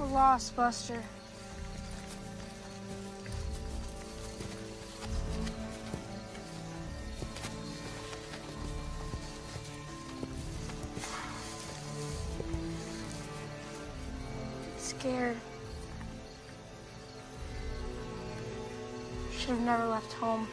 We're lost, Buster. Scared. Should have never left home.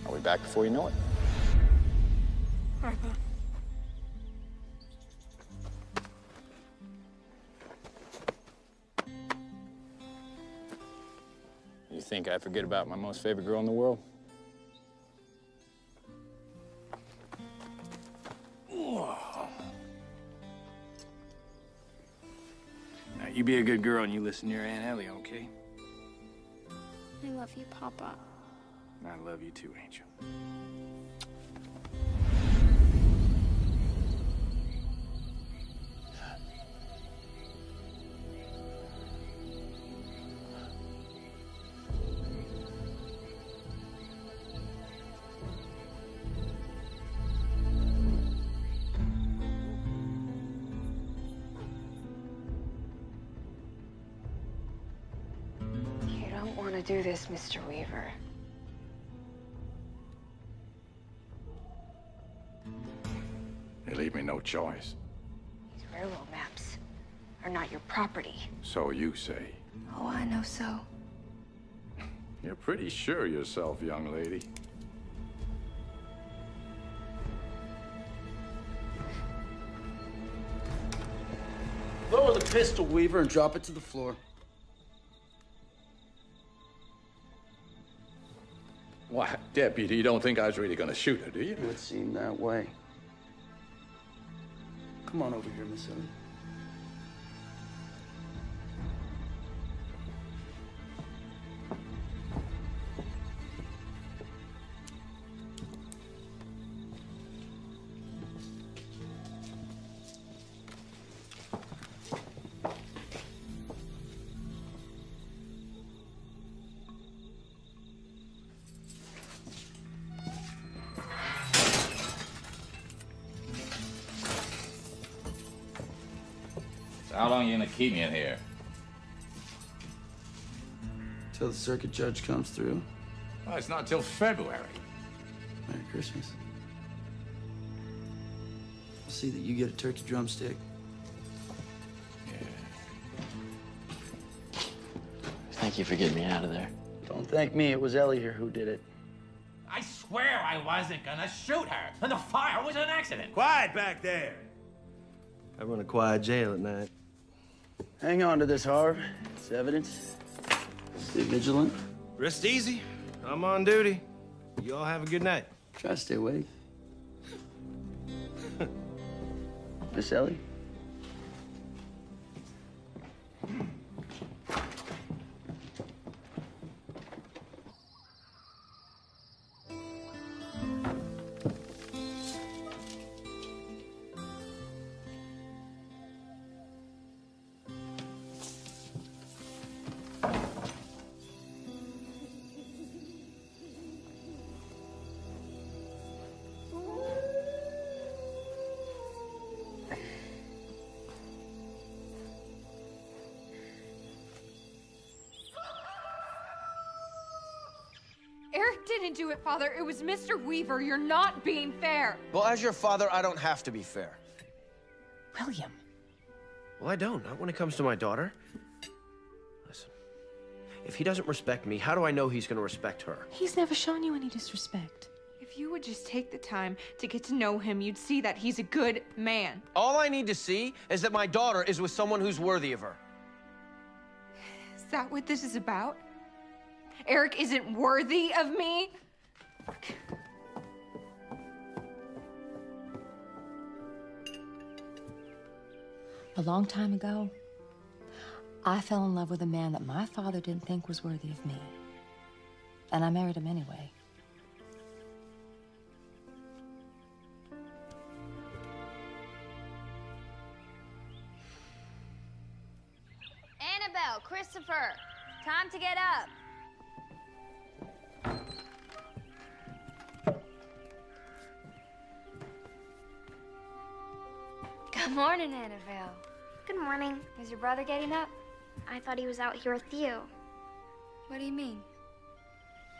Are we back before you know it? All right, Bob. You think I forget about my most favorite girl in the world? Now, you be a good girl and you listen to your Aunt Ellie, okay? I love you, Papa. I love you too, Angel. You don't want to do this, Mr. Weaver. They leave me no choice. These railroad maps are not your property. So you say. Oh, I know so. You're pretty sure of yourself, young lady. Lower the pistol, Weaver, and drop it to the floor. Why, Deputy, you don't think I was really gonna shoot her, do you? It would seem that way. Come on over here, Miss Ellie. How long you gonna keep me in here? Till the circuit judge comes through. Well, it's not till February. Merry Christmas. I'll see that you get a turkey drumstick. Thank you for getting me out of there. Don't thank me. It was Ellie here who did it. I swear I wasn't gonna shoot her, and the fire was an accident. Quiet back there. I run a quiet jail at night. Hang on to this, Harv. It's evidence. Stay vigilant. Rest easy. I'm on duty. You all have a good night. Try to stay awake. Miss Ellie? Eric didn't do it, Father. It was Mr. Weaver. You're not being fair. Well, as your father, I don't have to be fair. William. Well, I don't. Not when it comes to my daughter. Listen, if he doesn't respect me, how do I know he's going to respect her? He's never shown you any disrespect. If If you would just take the time to get to know him, you'd see that he's a good man. All I need to see is that my daughter is with someone who's worthy of her. Is that what this is about? Eric isn't worthy of me? A long time ago, I fell in love with a man that my father didn't think was worthy of me. And I married him anyway. Annabelle, Christopher, time to get up. Good morning, Annabelle. Good morning. Is your brother getting up? I thought he was out here with you. What do you mean?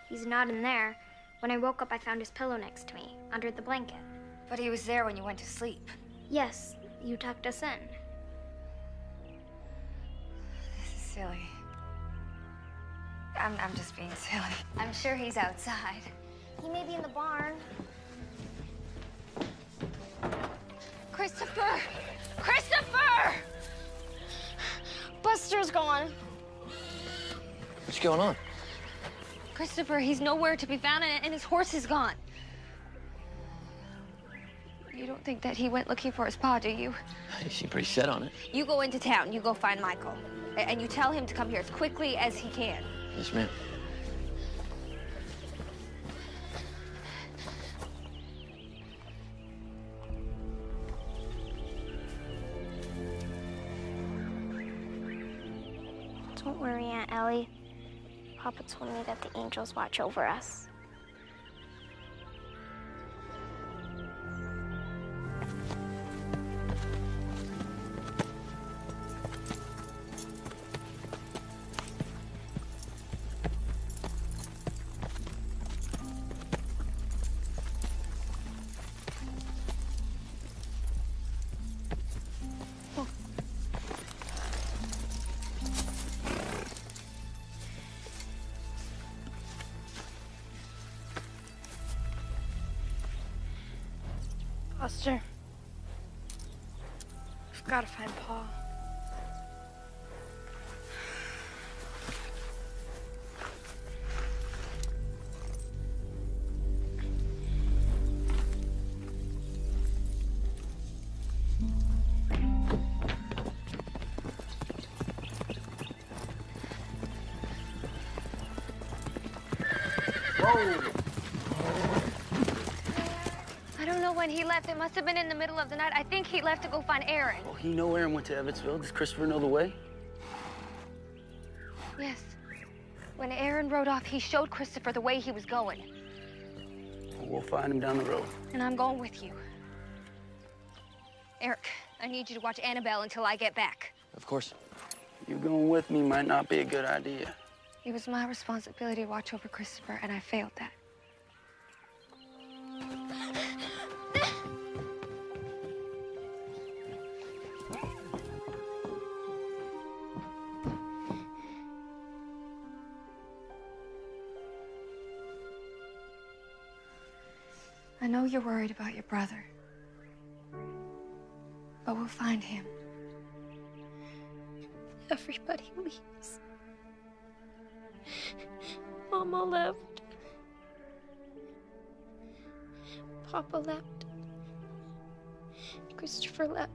He's not in there. When I woke up, I found his pillow next to me, under the blanket. But he was there when you went to sleep. Yes, you tucked us in. This is silly. I'm just being silly. I'm sure he's outside. He may be in the barn. Christopher! Christopher! Buster's gone. What's going on? Christopher, he's nowhere to be found, and his horse is gone. You don't think that he went looking for his pa, do you? You seem pretty set on it. You go into town, you go find Michael, and you tell him to come here as quickly as he can. Yes, ma'am. Don't worry, Aunt Ellie. Papa told me that the angels watch over us. Buster, we've got to find Pa. When he left, it must have been in the middle of the night. I think he left to go find Aaron. Oh, he know Aaron went to Evansville. Does Christopher know the way? Yes. When Aaron rode off, he showed Christopher the way he was going. Well, we'll find him down the road. And I'm going with you. Eric, I need you to watch Annabelle until I get back. Of course. You going with me might not be a good idea. It was my responsibility to watch over Christopher, and I failed that. I know you're worried about your brother, but we'll find him. Everybody leaves. Mama left. Papa left. Christopher left.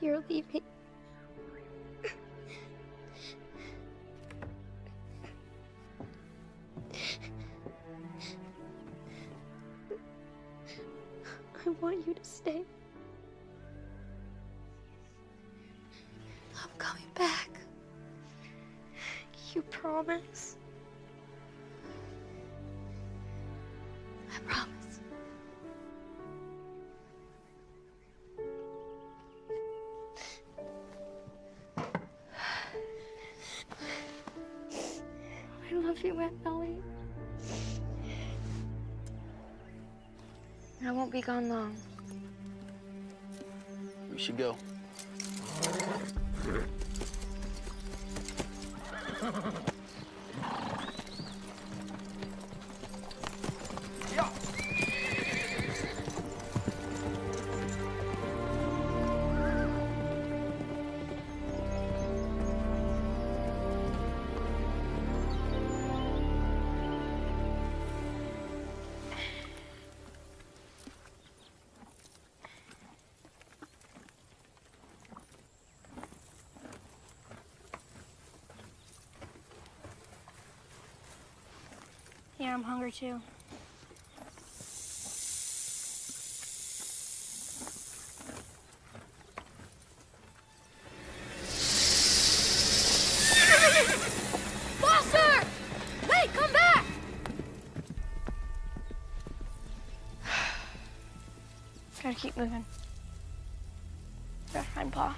You're leaving. I want you to stay. I'm coming back. You promise? I promise. I love you, Aunt Ellie. I won't be gone long. We should go. Yeah, I'm hungry too. Foster! Wait, come back! Gotta keep moving. Gotta find Pa.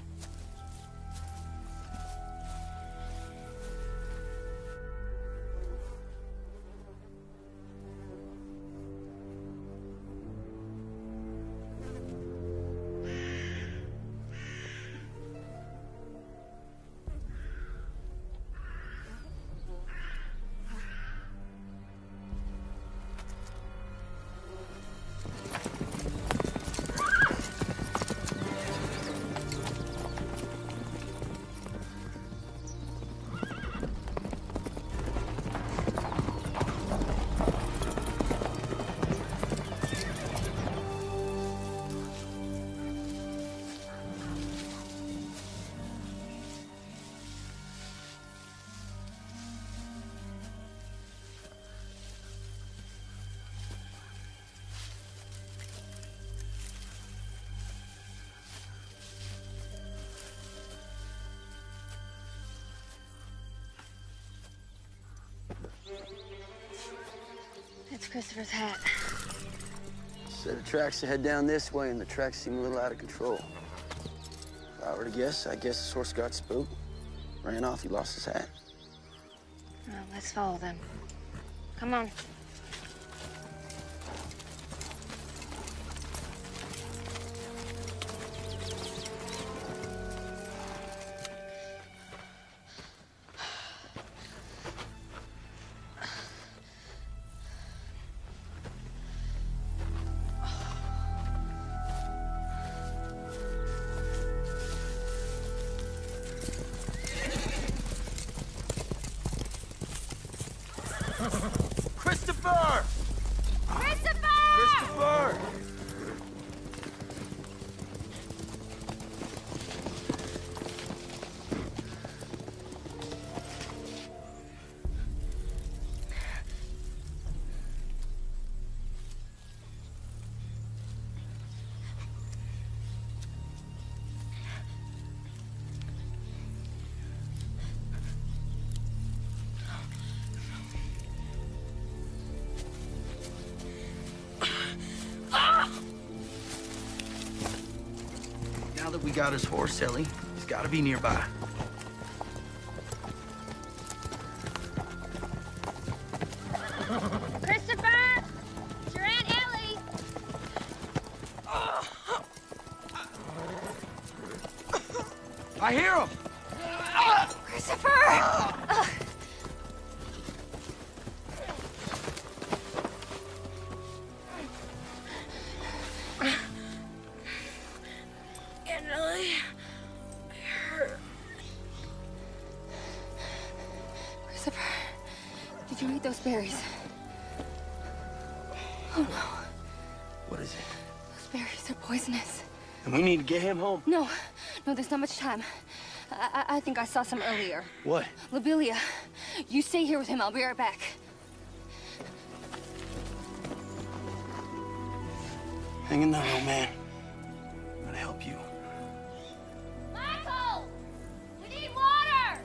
It's Christopher's hat. Set of tracks to head down this way, and the tracks seem a little out of control. If I were to guess, I guess the horse got spooked. Ran off, he lost his hat. Well, let's follow them. Come on. Christopher! Christopher! Christopher! Now that we got his horse, Ellie, he's got to be nearby. Christopher! It's your Aunt Ellie! I hear him! Christopher! Aunt Ellie, I hurt. Christopher, did you eat those berries? Oh, no. What is it? Those berries are poisonous. And we need to get him home. No, there's not much time. I think I saw some earlier. What? Lobelia, you stay here with him. I'll be right back. Hang in there, old man. I'm gonna help you. Michael! We need water!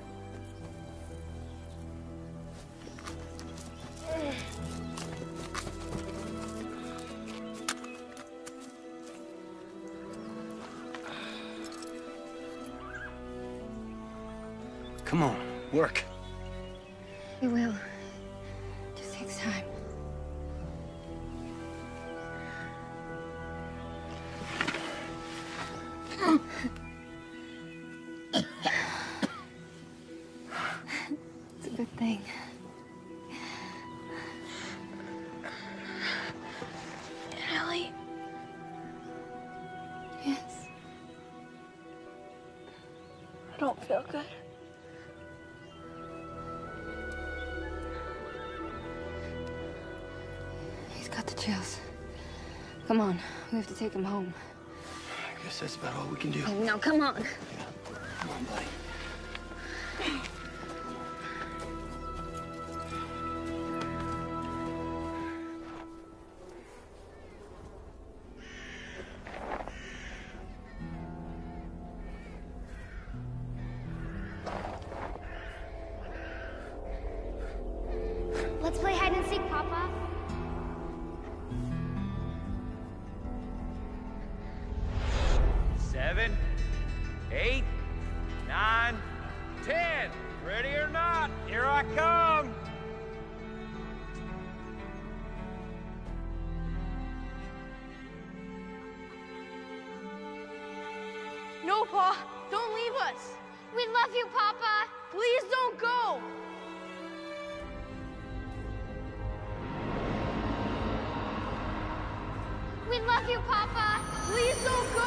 Come on, work. We will. Just takes time. It's a good thing. Aunt Ellie, Yes. I don't feel good. He's got the chills. Come on, we have to take him home. I guess that's about all we can do. Now, come on. Come on, buddy. go, Pa. Don't leave us. We love you, Papa. Please don't go. We love you, Papa. Please don't go.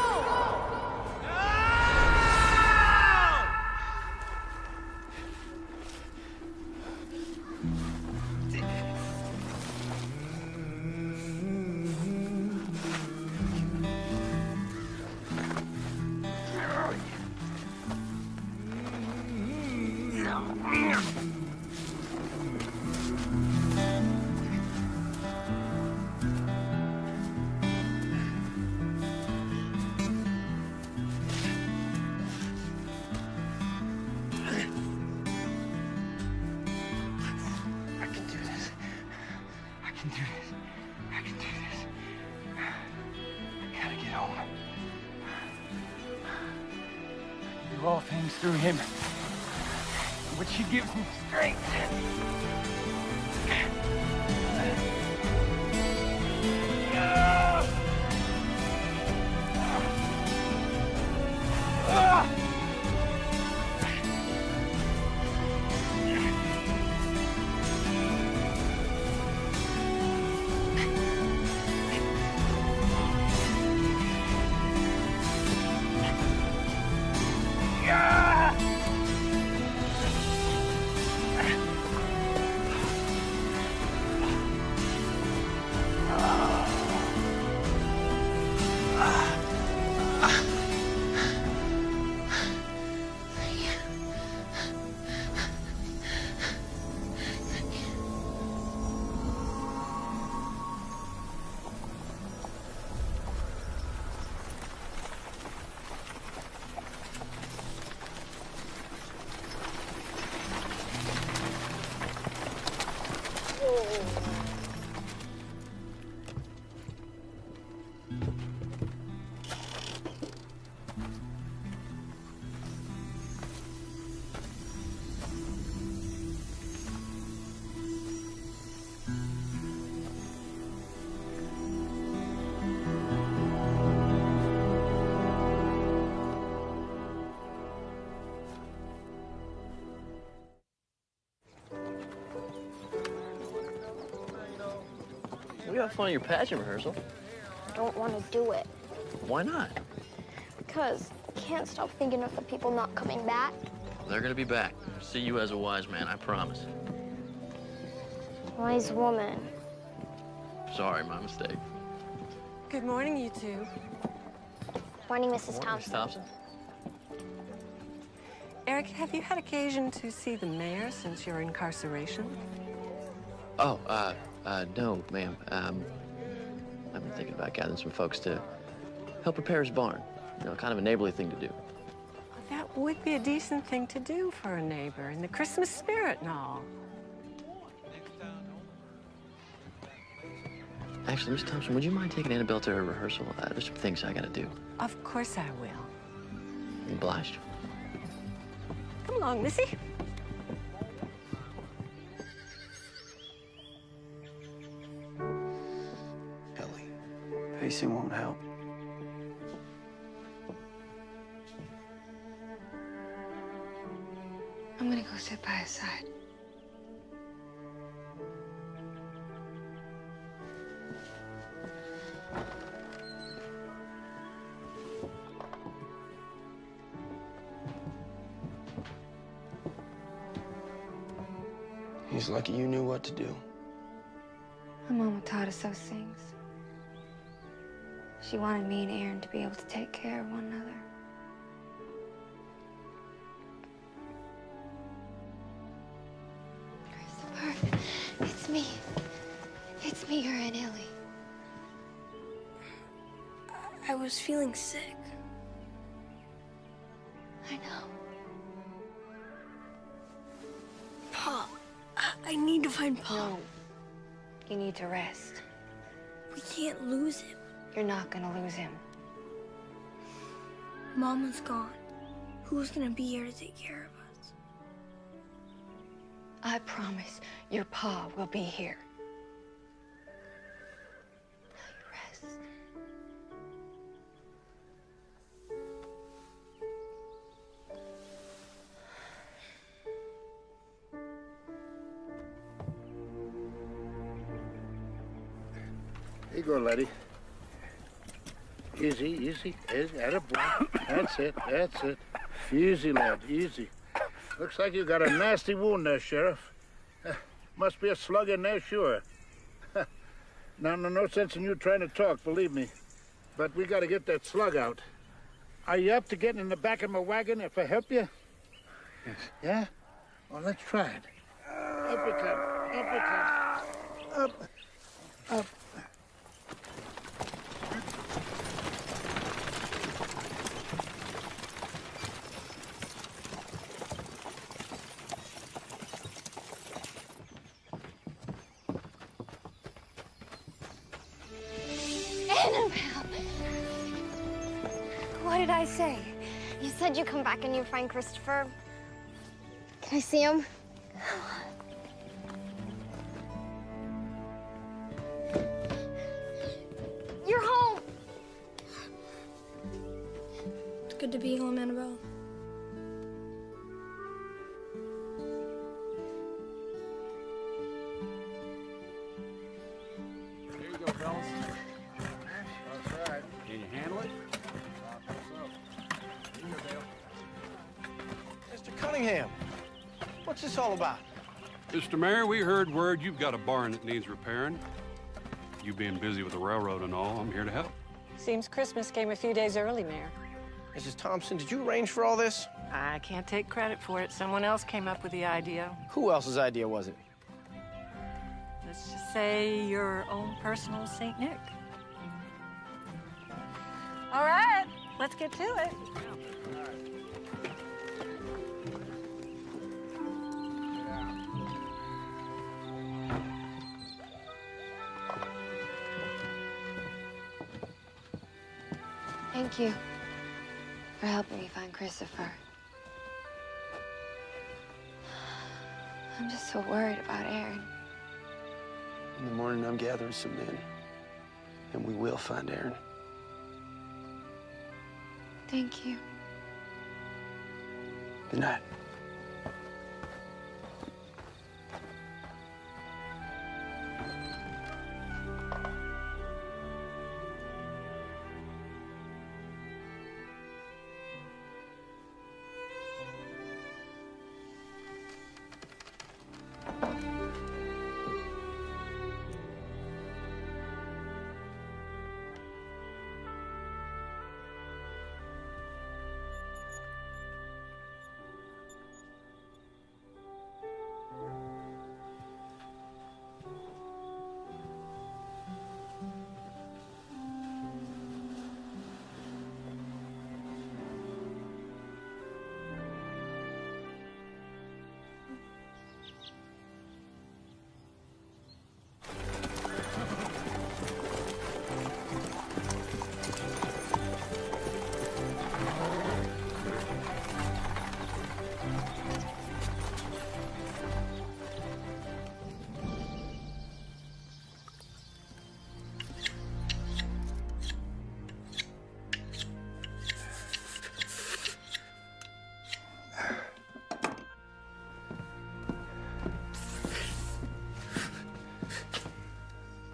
All things through him, which he gives me strength. We got fun at your pageant rehearsal. I don't want to do it. Why not? Because I can't stop thinking of the people not coming back. They're gonna be back. See you as a wise man, I promise. Wise woman. Sorry, my mistake. Good morning, you two. Morning, Mrs. Morning, Miss Thompson. Eric, have you had occasion to see the mayor since your incarceration? Oh, no, ma'am. I've been thinking about gathering some folks to help prepare his barn. You know, kind of a neighborly thing to do. Well, that would be a decent thing to do for a neighbor in the Christmas spirit and all. Actually, Miss Thompson, would you mind taking Annabelle to her rehearsal? There's some things I gotta do. Of course I will. Obliged. Come along, Missy. Ellie, pacing won't help. I'm gonna go sit by his side. He's lucky you knew what to do. My mama taught us those things. She wanted me and Aaron to be able to take care of one another. Christopher, it's me. It's me, your Aunt Ellie. I was feeling sick. I know. Pa, I need to find Pa. No. You need to rest. We can't lose him. You're not gonna lose him. Mama's gone. Who's gonna be here to take care of us? I promise your pa will be here. Now you rest. Here you go, laddie. Easy, easy. Attaboy. That's it, that's it. Easy, lad, easy. Looks like you got a nasty wound there, Sheriff. Must be a slug in there, sure. Now, no sense in you trying to talk, believe me. But we gotta get that slug out. Are you up to getting in the back of my wagon if I help you? Yes. Yeah? Well, let's try it. Up we come, up we come. Up, up. What did I say? You said you'd come back and you'd find Christopher. Can I see him? You're home! It's good to be home, Annabelle. There you go, fellas. That's right. Can you handle it? Mr. Cunningham, what's this all about? Mr. Mayor, we heard word you've got a barn that needs repairing. You being busy with the railroad and all, I'm here to help. Seems Christmas came a few days early, Mayor. Mrs. Thompson, did you arrange for all this? I can't take credit for it. Someone else came up with the idea. Who else's idea was it? Let's just say your own personal Saint Nick. All right, let's get to it. Thank you for helping me find Christopher. I'm just so worried about Aaron. In the morning, I'm gathering some men, and we will find Aaron. Thank you. Good night.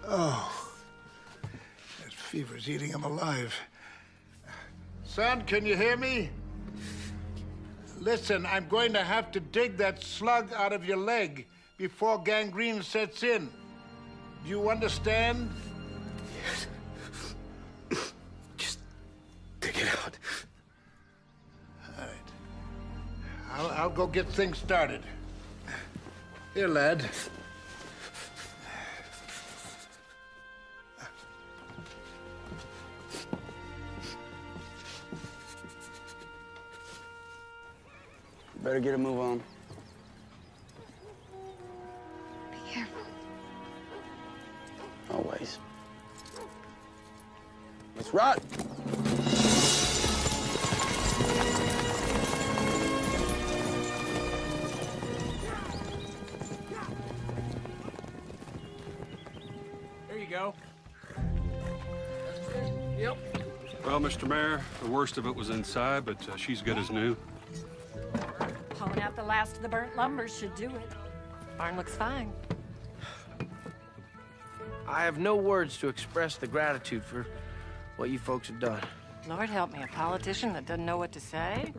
Oh, that fever's eating him alive. Son, can you hear me? Listen, I'm going to have to dig that slug out of your leg before gangrene sets in. Do you understand? Yes. Just dig it out. All right. I'll go get things started. Here, lad. Better get a move on. Be careful. Always. Let's rot. There you go. Yep. Well, Mr. Mayor, the worst of it was inside, but she's good as new. Pulling out the last of the burnt lumber should do it. Barn looks fine. I have no words to express the gratitude for what you folks have done. Lord help me, a politician that doesn't know what to say?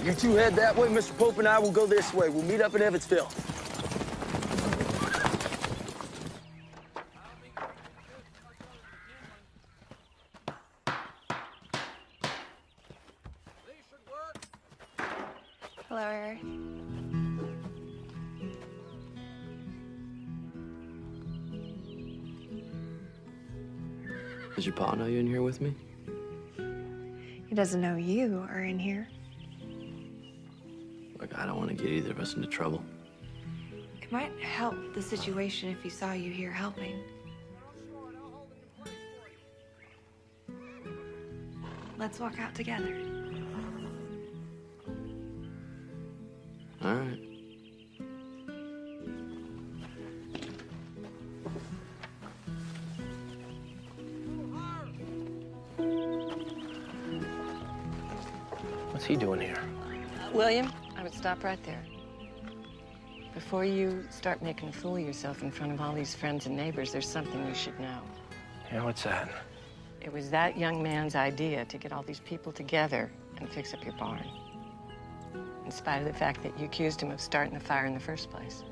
You two head that way, Mr. Pope and I will go this way. We'll meet up in Evansville. Hello, Eric. Does your pa know you in here with me? He doesn't know you are in here. Look, I don't want to get either of us into trouble. It might help the situation if he saw you here helping. Let's walk out together. All right. What's he doing here? William, I would stop right there. Before you start making a fool of yourself in front of all these friends and neighbors, there's something you should know. Yeah, what's that? It was that young man's idea to get all these people together and fix up your barn. In spite of the fact that you accused him of starting the fire in the first place.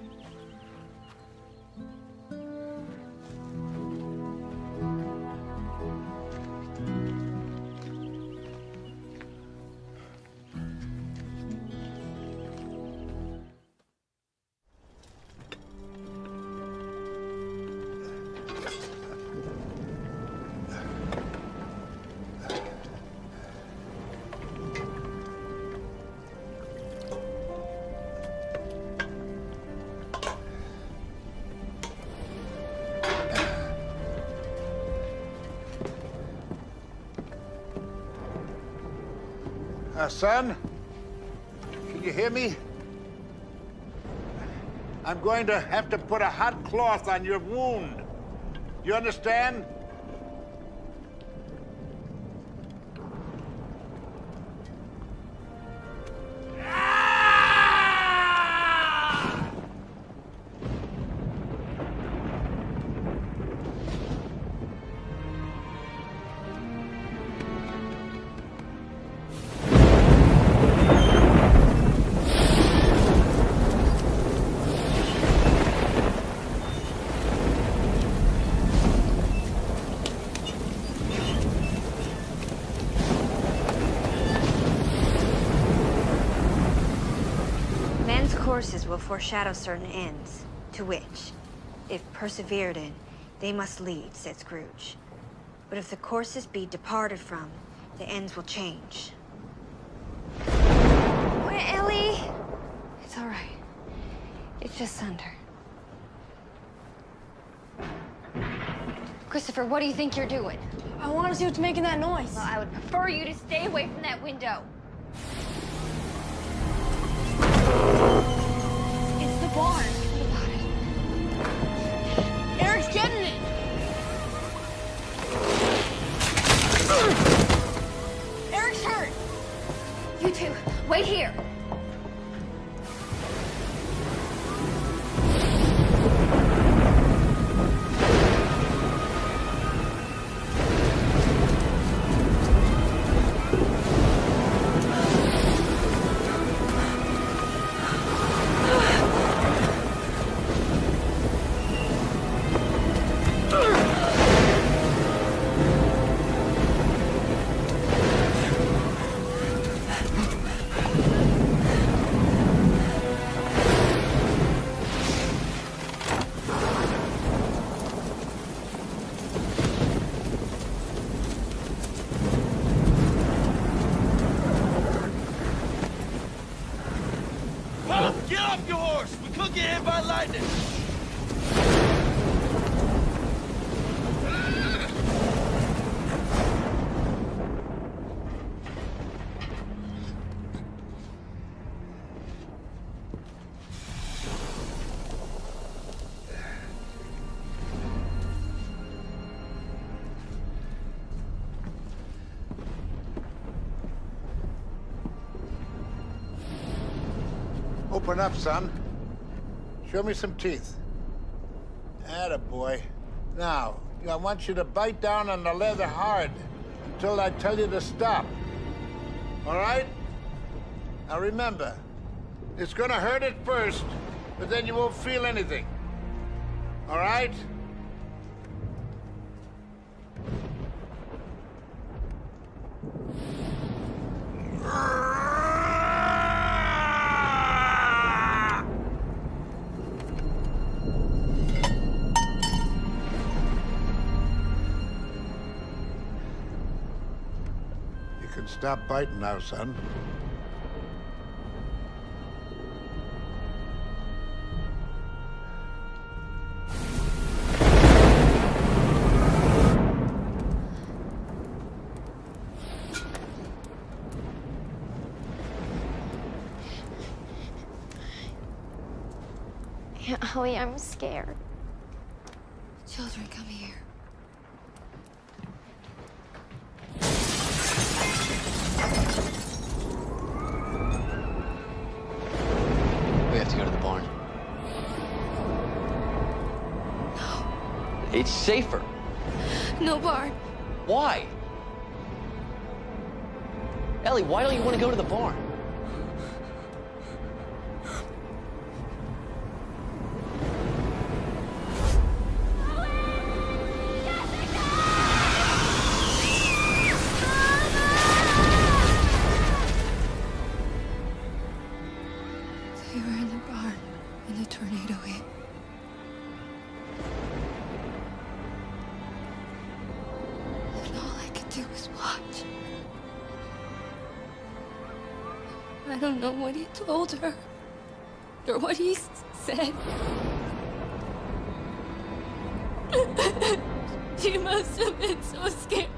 Son, can you hear me? I'm going to have to put a hot cloth on your wound. You understand? Courses will foreshadow certain ends, to which, if persevered in, they must lead, said Scrooge. But if the courses be departed from, the ends will change. Wait, Ellie! It's all right. It's just thunder. Christopher, what do you think you're doing? I want to see what's making that noise. Well, I would prefer you to stay away from that window. It's the barn. What about it? Eric's getting it. Eric's hurt. You two, wait here. Get off your horse! We could get hit by lightning! Open up, son. Show me some teeth. Attaboy. Now, I want you to bite down on the leather hard until I tell you to stop. All right? Now remember, it's gonna hurt at first, but then you won't feel anything. All right? You can stop biting now, son. Aunt Ellie, I'm scared. Children, come here. We have to go to the barn. No. It's safer. No barn. Why? Ellie, why don't you want to go to the barn? They were in the barn when the tornado hit. And all I could do was watch. I don't know what he told her or what he said. She must have been so scared.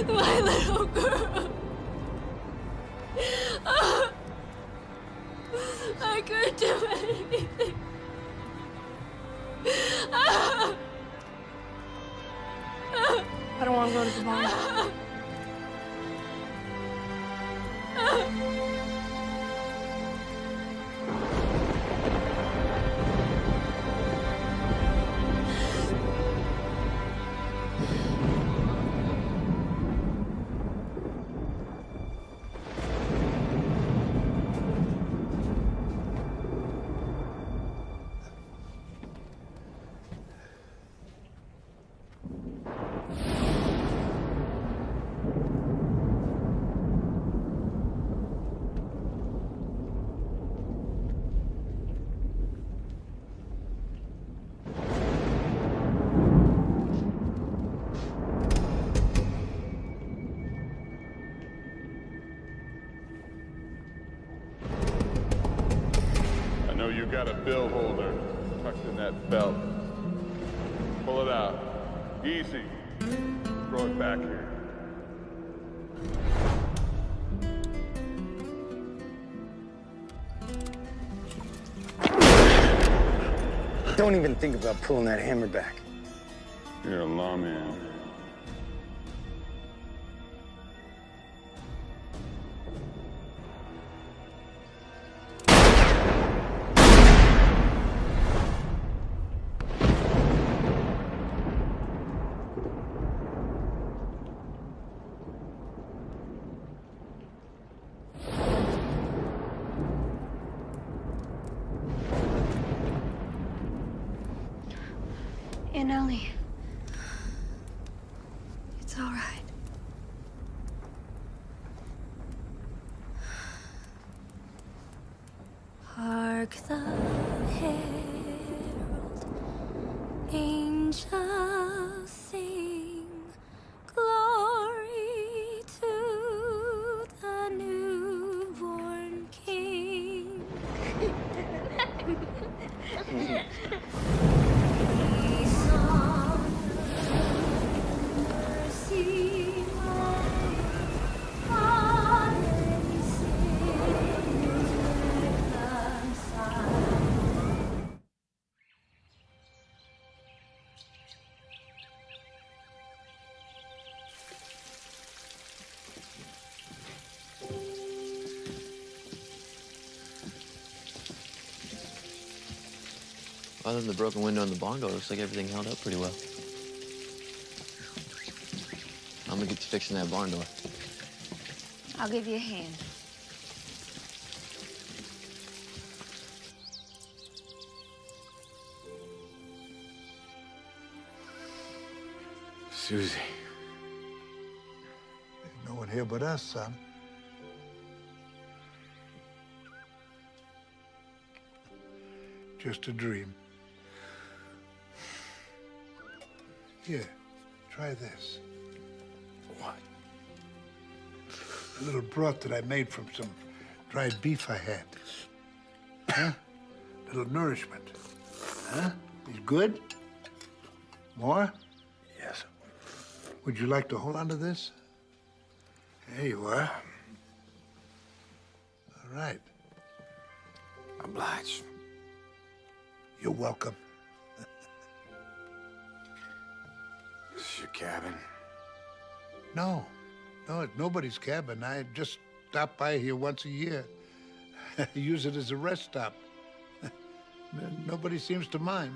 My little girl. I couldn't do anything. I don't want to go to the barn. You got a bill holder tucked in that belt. Pull it out. Easy. Throw it back here. Don't even think about pulling that hammer back. You're a lawman. Aunt Ellie. It's all right. Hark the herald angels sing, glory to the newborn King. Other than the broken window and the bongo, it looks like everything held up pretty well. I'm gonna get to fixing that barn door. I'll give you a hand. Susie. There's no one here but us, son. Just a dream. Here, try this. What? A little broth that I made from some dried beef I had. Huh? Little nourishment. Huh? Is good? More? Yes. Would you like to hold on to this? There you are. All right. Obliged. You're welcome. This is your cabin? No. No, it's nobody's cabin. I just stop by here once a year. Use it as a rest stop. Nobody seems to mind.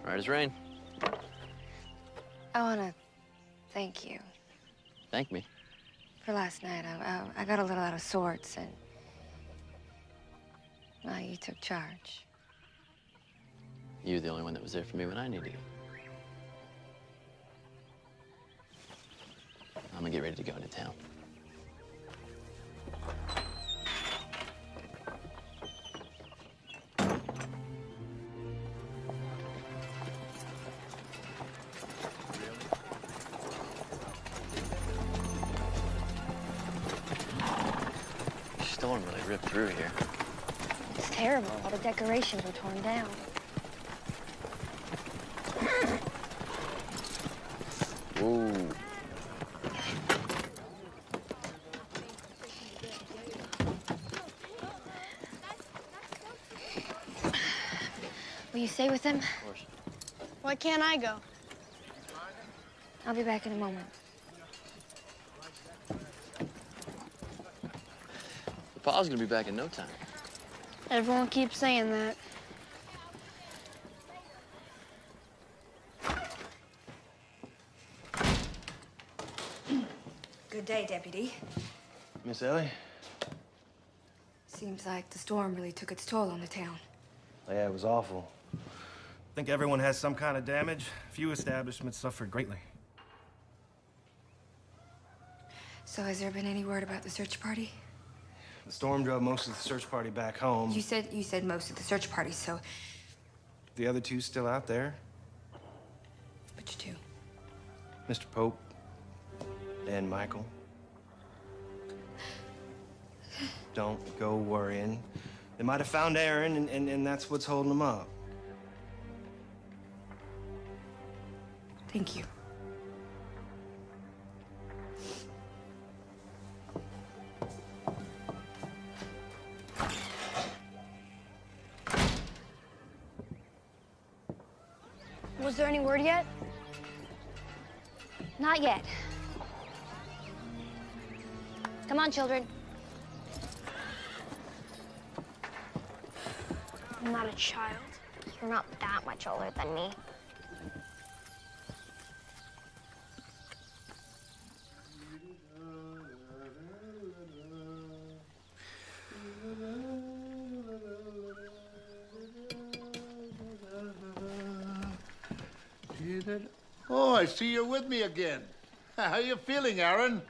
Right as rain. I want to thank you Thank me. for last night. I got a little out of sorts, and well, you took charge. You were the only one that was there for me when I needed you. I'm gonna get ready to go into town. Storm really ripped through here. It's terrible. All the decorations were torn down. Ooh. Will you stay with them? Of course. Why can't I go? I'll be back in a moment. Pa's gonna be back in no time. Everyone keeps saying that. Good day, Deputy. Miss Ellie? Seems like the storm really took its toll on the town. Yeah, it was awful. I think everyone has some kind of damage. Few establishments suffered greatly. So has there been any word about the search party? The storm drove most of the search party back home. You said most of the search party, so The other two still out there. which two? Mr. Pope and Michael. Don't go worrying. They might have found Aaron, and that's what's holding them up. Thank you. Was there any word yet? Not yet. Come on, children. I'm not a child. You're not that much older than me. Oh, I see you're with me again. How you feeling, Aaron?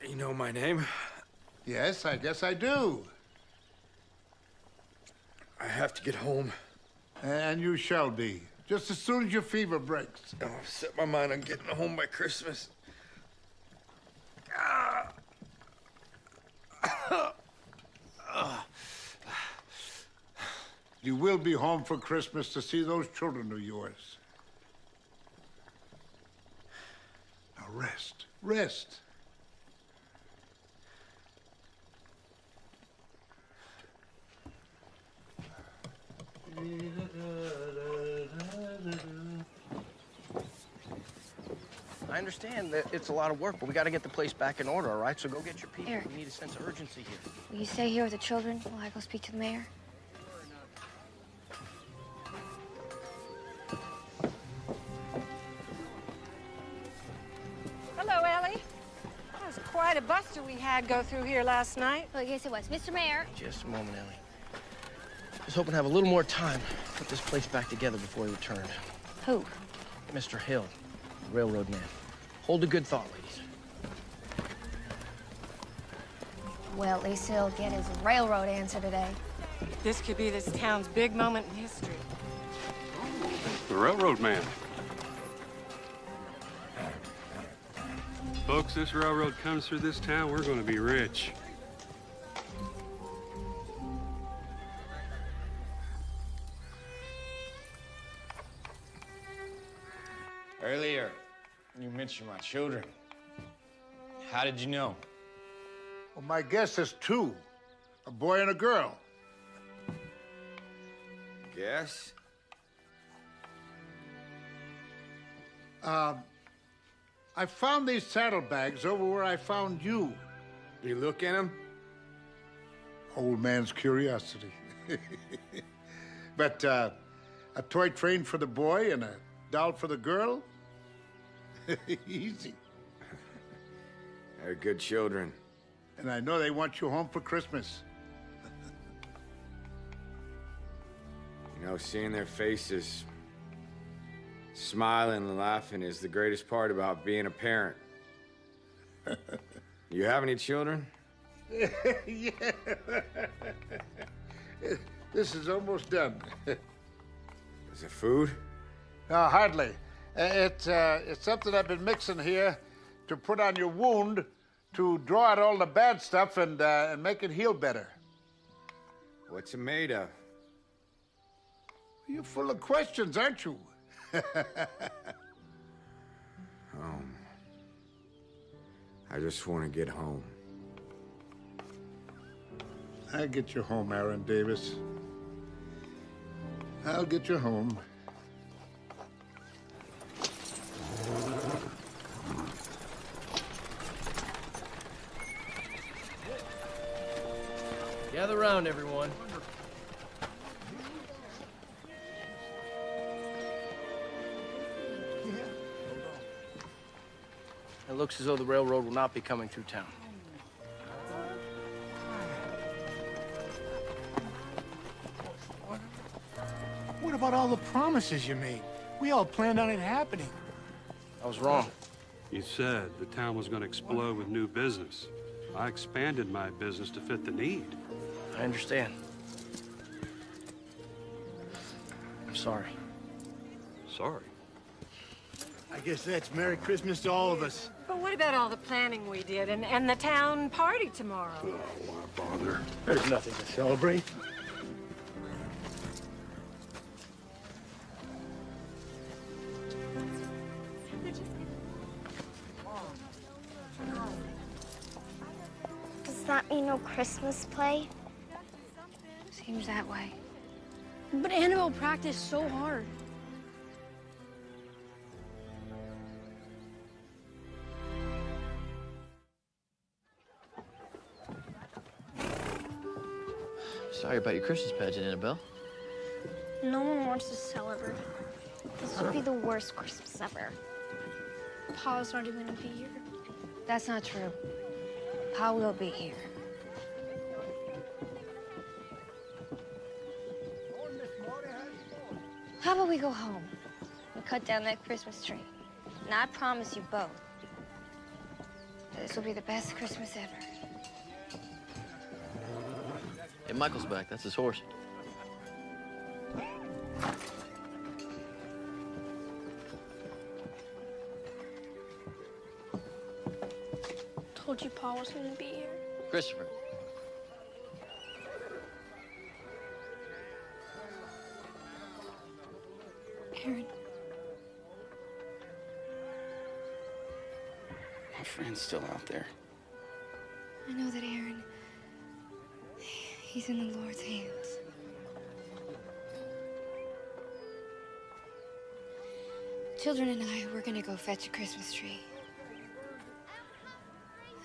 You know my name? Yes, I guess I do. I have to get home. And you shall be. Just as soon as your fever breaks. Oh, I've set my mind on getting home by Christmas. You will be home for Christmas to see those children of yours. Now rest. Rest. I understand that it's a lot of work, but we got to get the place back in order, all right? So go get your people. Eric. We need a sense of urgency here. Will you stay here with the children while I go speak to the mayor? Hello, Ellie. That was quite a buster we had go through here last night. Oh, yes, it was. Mr. Mayor. Just a moment, Ellie. Just hoping to have a little more time to put this place back together before he returned. Who? Mr. Hill, the railroad man. Hold a good thought, ladies. Well, at least he'll get his railroad answer today. This could be this town's big moment in history. The railroad man. Folks, this railroad comes through this town, we're going to be rich. Earlier, you mentioned my children. How did you know? Well, my guess is two. A boy and a girl. Guess? I found these saddlebags over where I found you. You look in them? Old man's curiosity. But a toy train for the boy and a doll for the girl? Easy. They're good children. And I know they want you home for Christmas. You know, seeing their faces, smiling and laughing is the greatest part about being a parent. You have any children? Yeah. This is almost done. Is it food? No, hardly. It's something I've been mixing here to put on your wound to draw out all the bad stuff and make it heal better. What's it made of? You're full of questions, aren't you? Home. I just want to get home. I'll get you home, Aaron Davis. I'll get you home. Gather round, everyone. It looks as though the railroad will not be coming through town. What about all the promises you made? We all planned on it happening. I was wrong. You said the town was going to explode with new business. I expanded my business to fit the need. I understand. I'm sorry. Sorry. I guess that's Merry Christmas to all of us. But what about all the planning we did and the town party tomorrow? Oh, what a bother. There's nothing to celebrate. Does that mean no Christmas play? Seems that way. But Annabelle practiced so hard. Sorry about your Christmas pageant, Annabelle. No one wants to celebrate. This would be the worst Christmas ever. Pa's not even gonna be here. That's not true. Pa will be here. How about we go home and cut down that Christmas tree? And I promise you both that this will be the best Christmas ever. Hey, Michael's back. That's his horse. told you Pa was gonna be here. Christopher. Aaron. My friend's still out there. I know that Aaron, he's in the Lord's hands. Children and I, we're gonna go fetch a Christmas tree.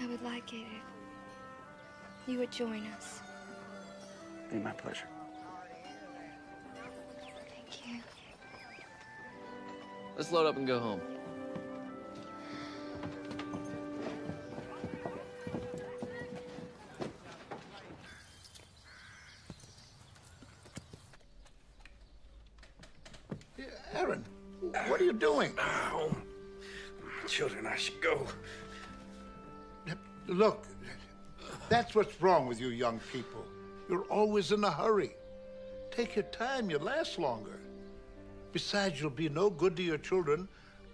I would like it if you would join us. It'd be my pleasure. Thank you. Let's load up and go home. Aaron, what are you doing? Oh, children, I should go. Look, that's what's wrong with you young people. You're always in a hurry. Take your time, you last longer. Besides, you'll be no good to your children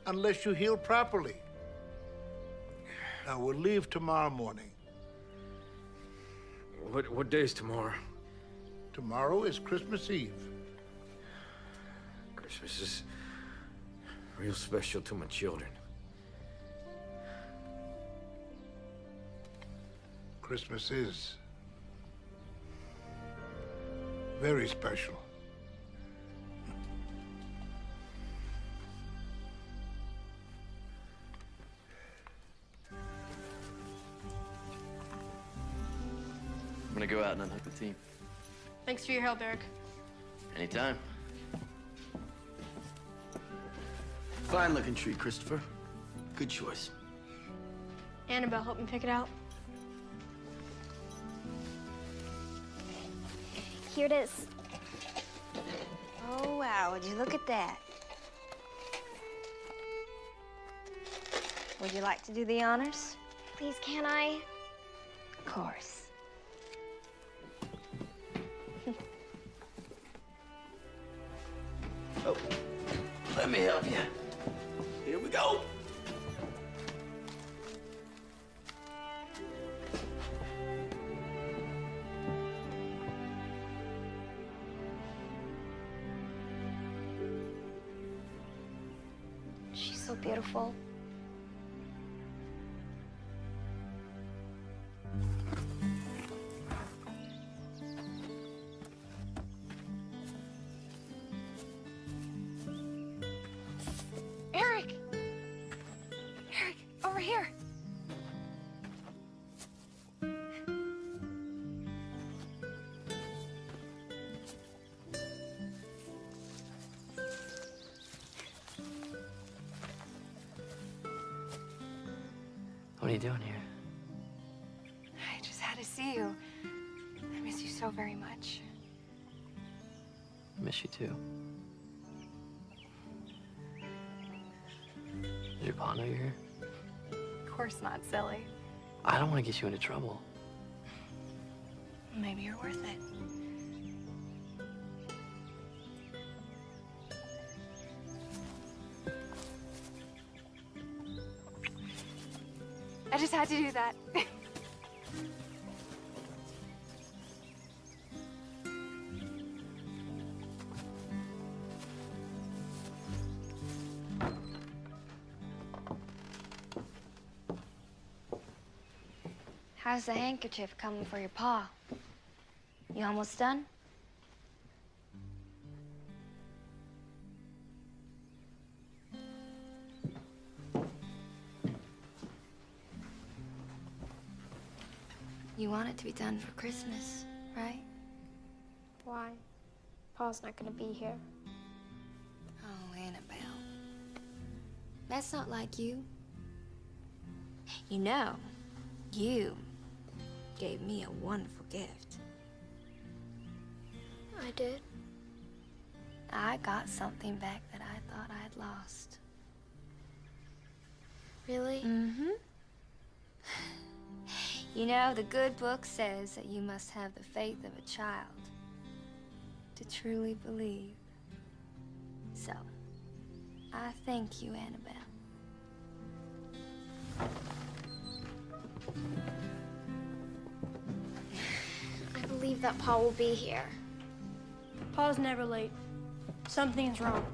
unless you heal properly. Now, we'll leave tomorrow morning. What day's tomorrow? Tomorrow is Christmas Eve. Christmas is real special to my children. Christmas is very special. I'm gonna go out and unhook the team. Thanks for your help, Eric. Anytime. Fine looking tree, Christopher. Good choice. Annabelle helped me pick it out. Here it is. Oh, wow, would you look at that? Would you like to do the honors? Please, can I? Of course. Oh, let me help you. Here we go. She's so beautiful. Eric! Eric, over here. What are you doing here? I just had to see you. I miss you so very much. I miss you too. Does your pa know you're here? Of course not, silly. I don't want to get you into trouble. Maybe you're worth it. I just had to do that. How's the handkerchief coming for your pa? You almost done? You want it to be done for Christmas, right? Why? Pa's not gonna be here. Oh, Annabelle. That's not like you. You know, you gave me a wonderful gift. I did. I got something back that I thought I'd lost. Really? Mm-hmm. You know, the good book says that you must have the faith of a child to truly believe. So, I thank you, Annabelle. I believe that Paul will be here. Paul's never late. Something's wrong.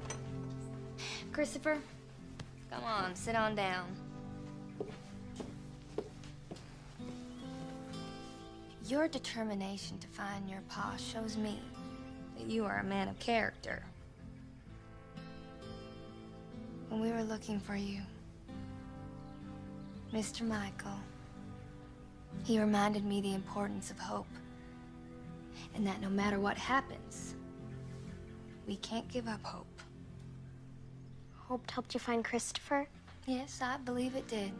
Christopher, come on, sit on down. Your determination to find your Pa shows me that you are a man of character. When we were looking for you, Mr. Michael, he reminded me the importance of hope, and that no matter what happens, we can't give up hope. Hope helped you find Christopher? Yes, I believe it did.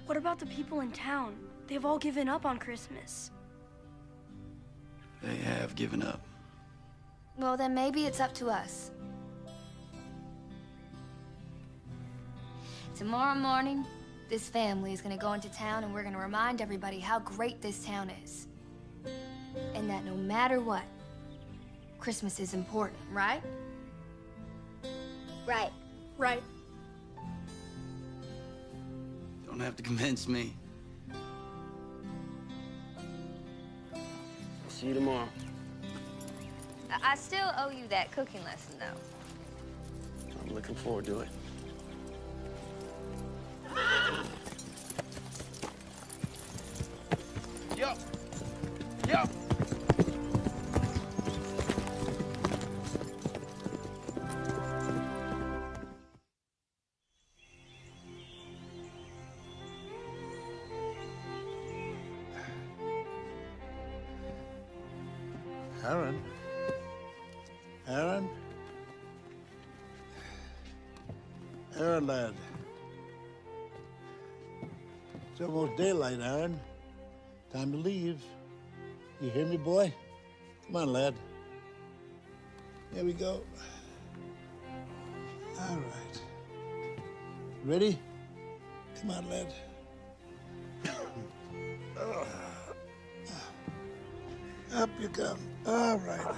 What about the people in town? They've all given up on Christmas. They have given up. Well, then maybe it's up to us. Tomorrow morning, this family is gonna go into town and we're gonna remind everybody how great this town is. And that no matter what, Christmas is important, right? Right. Right. Don't have to convince me. See you tomorrow. I still owe you that cooking lesson, though. I'm looking forward to it. Yup. Yup. Aaron? Aaron? Aaron, lad. It's almost daylight, Aaron. Time to leave. You hear me, boy? Come on, lad. Here we go. All right. Ready? Come on, lad. Up you come. All right.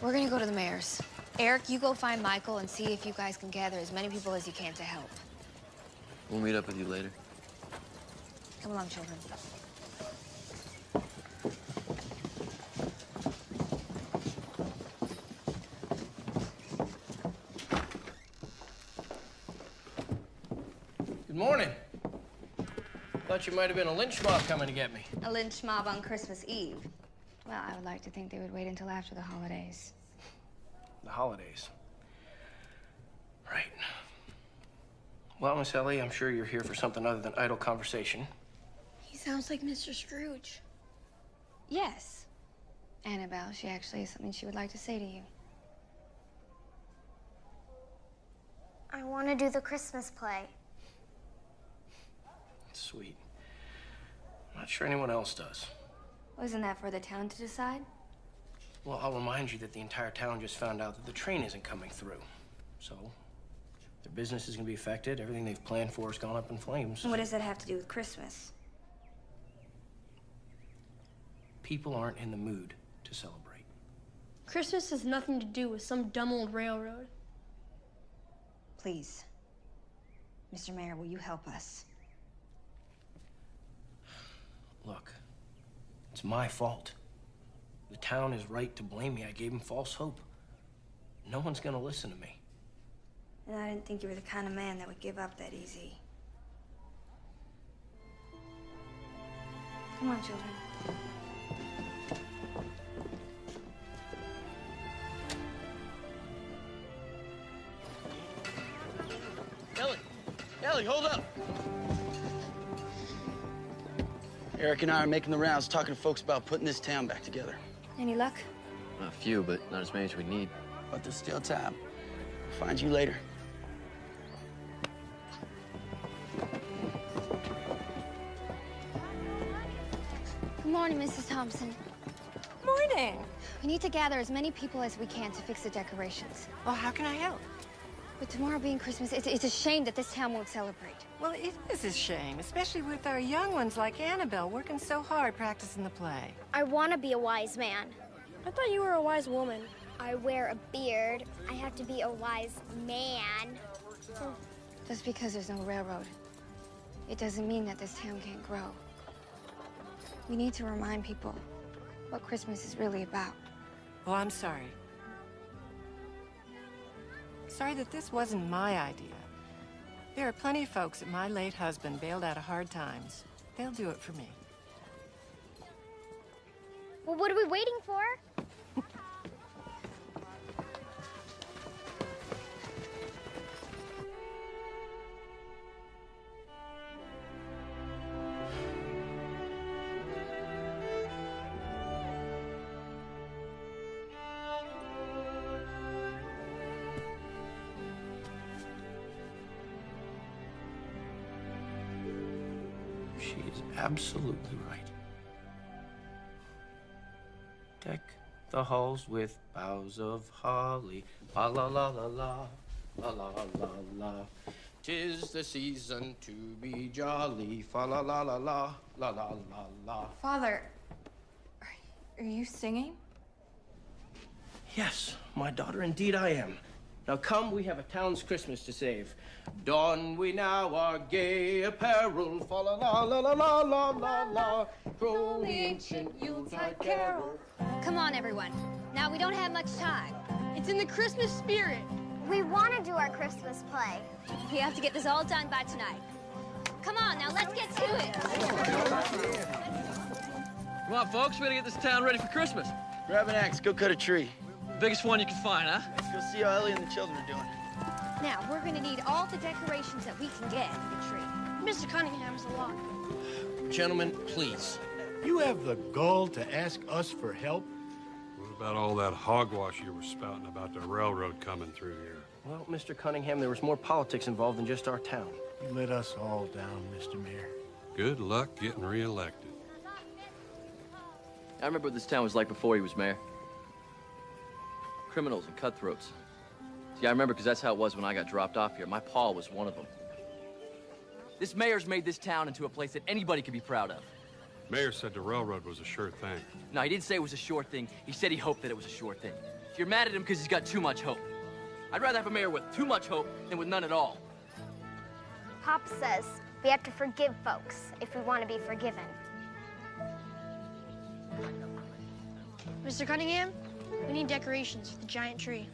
We're gonna go to the mayor's. Eric, you go find Michael and see if you guys can gather as many people as you can to help. We'll meet up with you later. Come along, children. Good morning. Thought you might have been a lynch mob coming to get me. A lynch mob on Christmas Eve. Well, I would like to think they would wait until after the holidays. The holidays. Right. Well, Miss Ellie, I'm sure you're here for something other than idle conversation. He sounds like Mr. Scrooge. Yes. Annabelle, she actually has something she would like to say to you. I want to do the Christmas play. Sweet. I'm not sure anyone else does. Wasn't that for the town to decide? Well, I'll remind you that the entire town just found out that the train isn't coming through. So, their business is going to be affected. Everything they've planned for has gone up in flames. What does that have to do with Christmas? People aren't in the mood to celebrate. Christmas has nothing to do with some dumb old railroad. Please. Mr. Mayor, will you help us? Look, it's my fault. The town is right to blame me. I gave him false hope. No one's gonna listen to me. And I didn't think you were the kind of man that would give up that easy. Come on, children. Ellie, hold up! Eric and I are making the rounds, talking to folks about putting this town back together. Any luck? A few, but not as many as we need. But there's still time. Find you later. Good morning, Mrs. Thompson. Morning. We need to gather as many people as we can to fix the decorations. Well, how can I help? With tomorrow being Christmas, it's a shame that this town won't celebrate. Well, it is a shame, especially with our young ones like Annabelle working so hard practicing the play. I want to be a wise man. I thought you were a wise woman. I wear a beard. I have to be a wise man. Just because there's no railroad, it doesn't mean that this town can't grow. We need to remind people what Christmas is really about. Well, I'm sorry. Sorry that this wasn't my idea. There are plenty of folks that my late husband bailed out of hard times. They'll do it for me. Well, what are we waiting for? She is absolutely right. Deck the halls with boughs of holly. La la la la la, la la la la. 'Tis the season to be jolly. Fa la la la la, la la la la. Father, are you singing? Yes, my daughter, indeed I am. Now come, we have a town's Christmas to save. Don we now our gay apparel. Fa la la la la la la la la. Crow the ancient Yuletide carol. Come on, everyone. Now we don't have much time. It's in the Christmas spirit. We want to do our Christmas play. We have to get this all done by tonight. Come on, now let's get to it. Come on, folks, we gotta get this town ready for Christmas. Grab an axe, go cut a tree. Biggest one you can find, huh? Let's go see how Ellie and the children are doing. Now, we're gonna need all the decorations that we can get for the tree. Mr. Cunningham's a lot. Gentlemen, please. You have the gall to ask us for help? What about all that hogwash you were spouting about the railroad coming through here? Well, Mr. Cunningham, there was more politics involved than just our town. You let us all down, Mr. Mayor. Good luck getting reelected. I remember what this town was like before he was mayor. Criminals and cutthroats. See, I remember because that's how it was when I got dropped off here. My pa was one of them. This mayor's made this town into a place that anybody could be proud of. Mayor said the railroad was a sure thing. No, he didn't say it was a sure thing. He said he hoped that it was a sure thing. So you're mad at him because he's got too much hope. I'd rather have a mayor with too much hope than with none at all. Pop says we have to forgive folks if we want to be forgiven. Mr. Cunningham, we need decorations for the giant tree.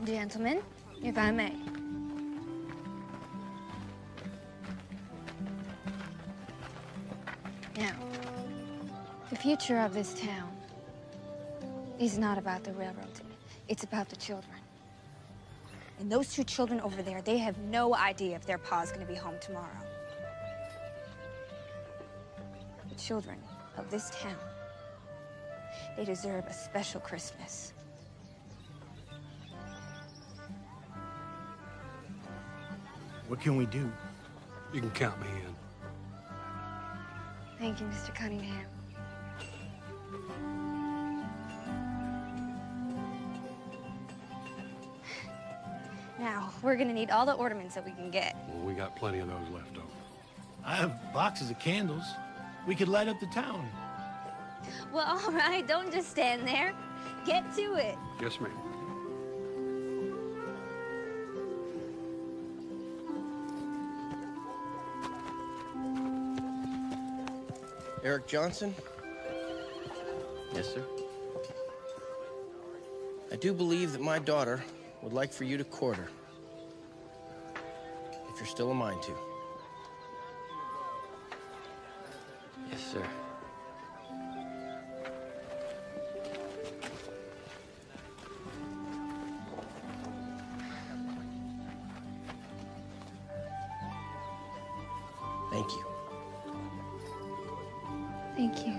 Gentlemen, if I may. Now, the future of this town is not about the railroad. It's about the children. And those two children over there, they have no idea if their pa's gonna be home tomorrow. The children of this town, they deserve a special Christmas. What can we do? You can count me in. Thank you, Mr. Cunningham. Now, we're gonna need all the ornaments that we can get. Well, we got plenty of those left over. I have boxes of candles. We could light up the town. Well, all right, don't just stand there. Get to it. Yes, ma'am. Eric Johnson? Yes, sir? I do believe that my daughter would like for you to court her. If you're still a mind to. Yes, sir. Thank you. Thank you.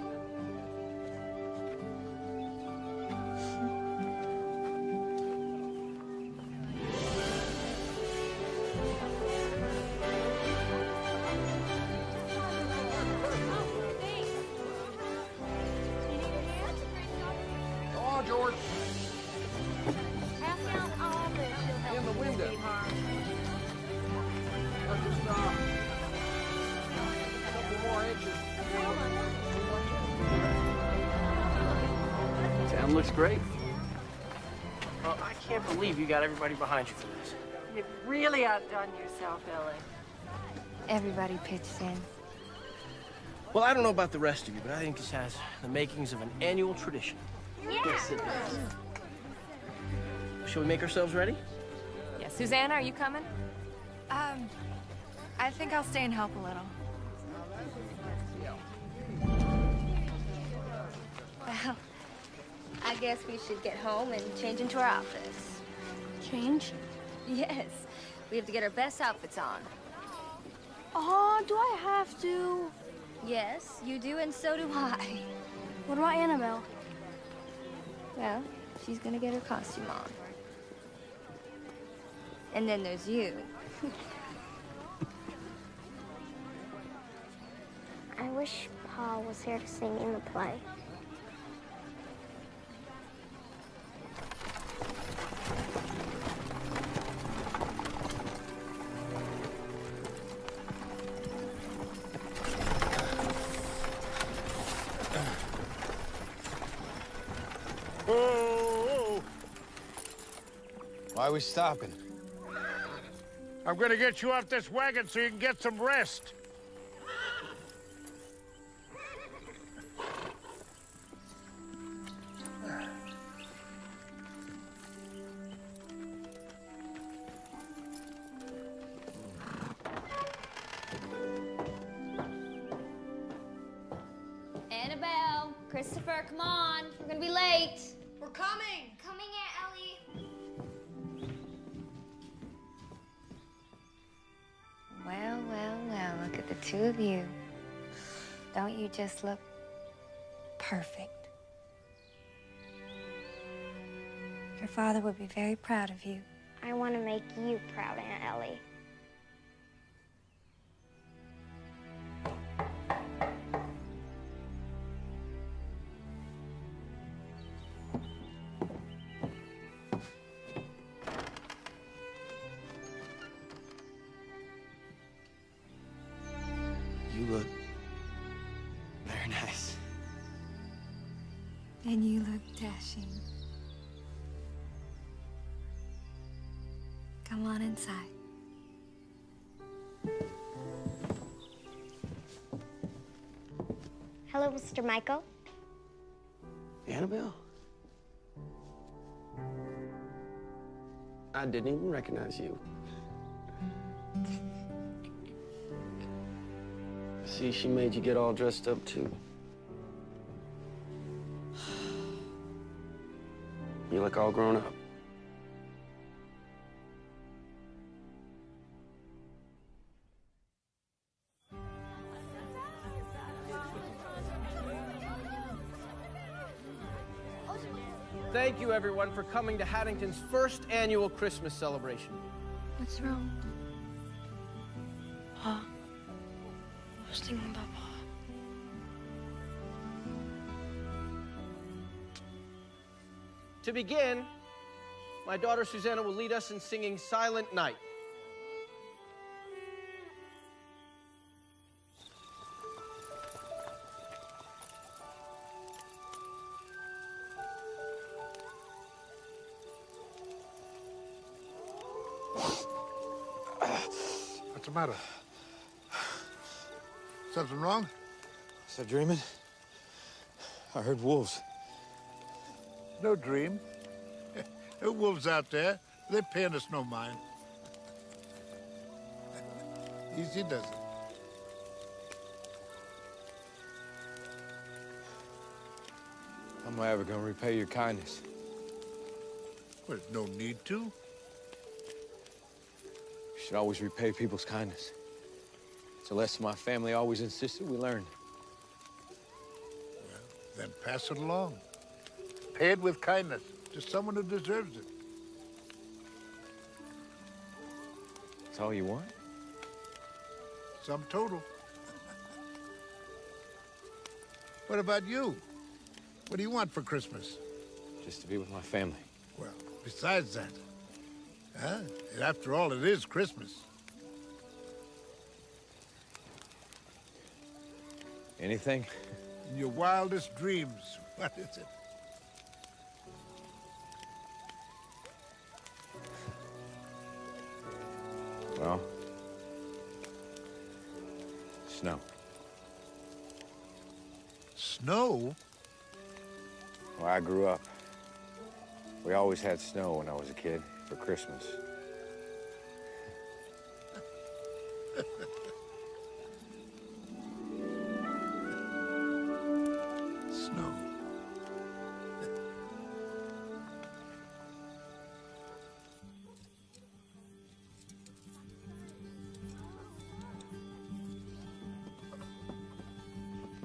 Town looks great. Well, I can't believe you got everybody behind you for this. You've really outdone yourself, Ellie. Everybody pitched in. Well, I don't know about the rest of you, but I think this has the makings of an annual tradition. Yes, it does. Shall we make ourselves ready? Yeah, Susanna, are you coming? I think I'll stay and help a little. Well, I guess we should get home and change into our outfits. Change? Yes. We have to get our best outfits on. Oh, do I have to? Yes, you do, and so do I. What about Annabelle? Well, she's gonna get her costume on. And then there's you. I wish Paul was here to sing in the play. Oh! Why are we stopping? I'm gonna get you off this wagon so you can get some rest. Annabelle, Christopher, come on. We're gonna be late. We're coming! Coming, Aunt Ellie. Well, well, well, look at the two of you. Don't you just look perfect? Your father would be very proud of you. I want to make you proud, Aunt Ellie. You look very nice. And you look dashing. Come on inside. Hello, Mr. Michael. Annabelle? I didn't even recognize you. See, she made you get all dressed up, too. You look all grown up. Thank you, everyone, for coming to Haddington's first annual Christmas celebration. What's wrong? Pa. I was thinking about Pa. To begin, my daughter Susanna will lead us in singing Silent Night. What's the matter? Something wrong? Was I dreaming? I heard wolves. No dream. No wolves out there. They're paying us no mind. Easy does it. How am I ever gonna repay your kindness? Well, there's no need to. You should always repay people's kindness. It's a lesson my family always insisted we learn. Well, then pass it along. Pay it with kindness to someone who deserves it. That's all you want? Sum total. What about you? What do you want for Christmas? Just to be with my family. Well, besides that, huh? And after all, it is Christmas. Anything? In your wildest dreams, what is it? Well, snow. Snow? Where I grew up, we always had snow when I was a kid for Christmas. Snow.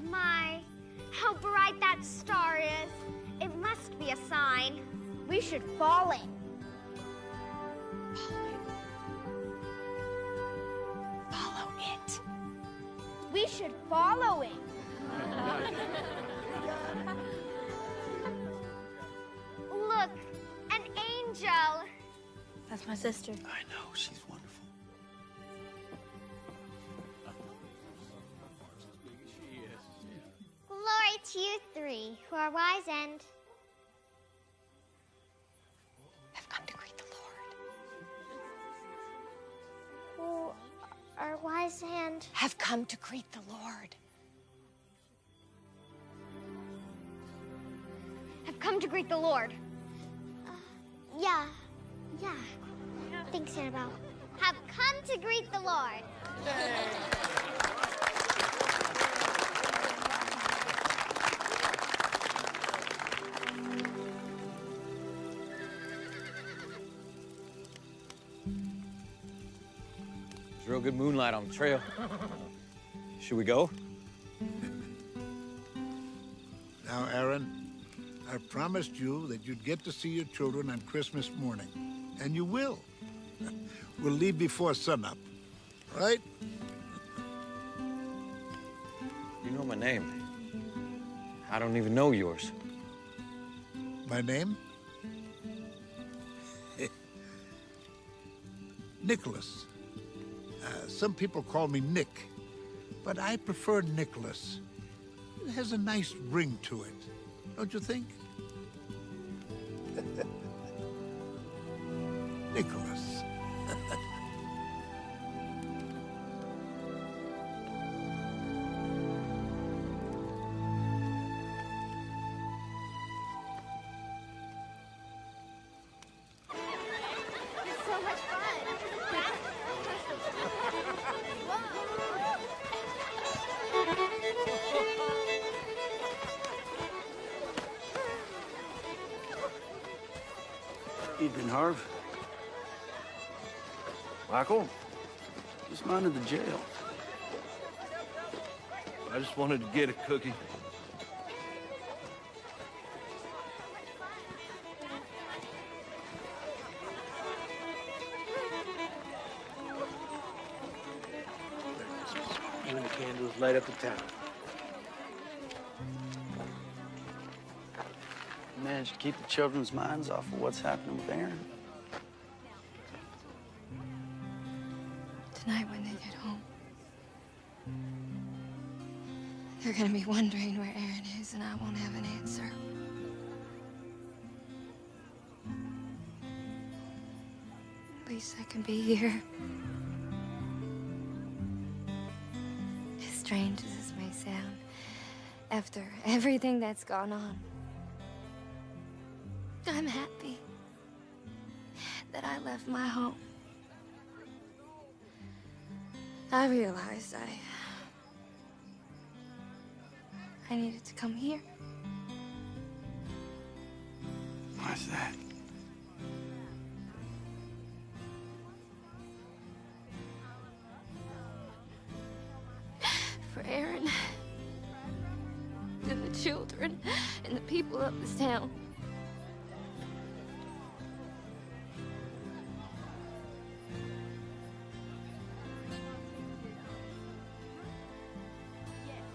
My, how bright that star is. It must be a sign. We should follow it. Follow it. We should follow it. Look, an angel. That's my sister. I know, she's wonderful. Glory to you three, who are wise and I've come to greet the Lord. who are wise and Have come to greet the Lord. have come to greet the Lord. Yeah. Thanks, Annabelle. Have come to greet the Lord. There's real good moonlight on the trail. Should we go? Now, Aaron, I promised you that you'd get to see your children on Christmas morning. And you will. We'll leave before sunup, right? You know my name. I don't even know yours. My name? Nicholas. Some people call me Nick, but I prefer Nicholas. It has a nice ring to it, don't you think? Nicholas. It's so much fun. Evening, Harv. Michael? Just minded the jail. I just wanted to get a cookie. Even the candles light up the town. Managed to keep the children's minds off of what's happening with Aaron. Tonight when they get home, they're gonna be wondering where Aaron is, and I won't have an answer. At least I can be here. As strange as this may sound, after everything that's gone on, I'm happy that I left my home. I realized I needed to come here. Why's that? For Aaron and the children and the people of this town.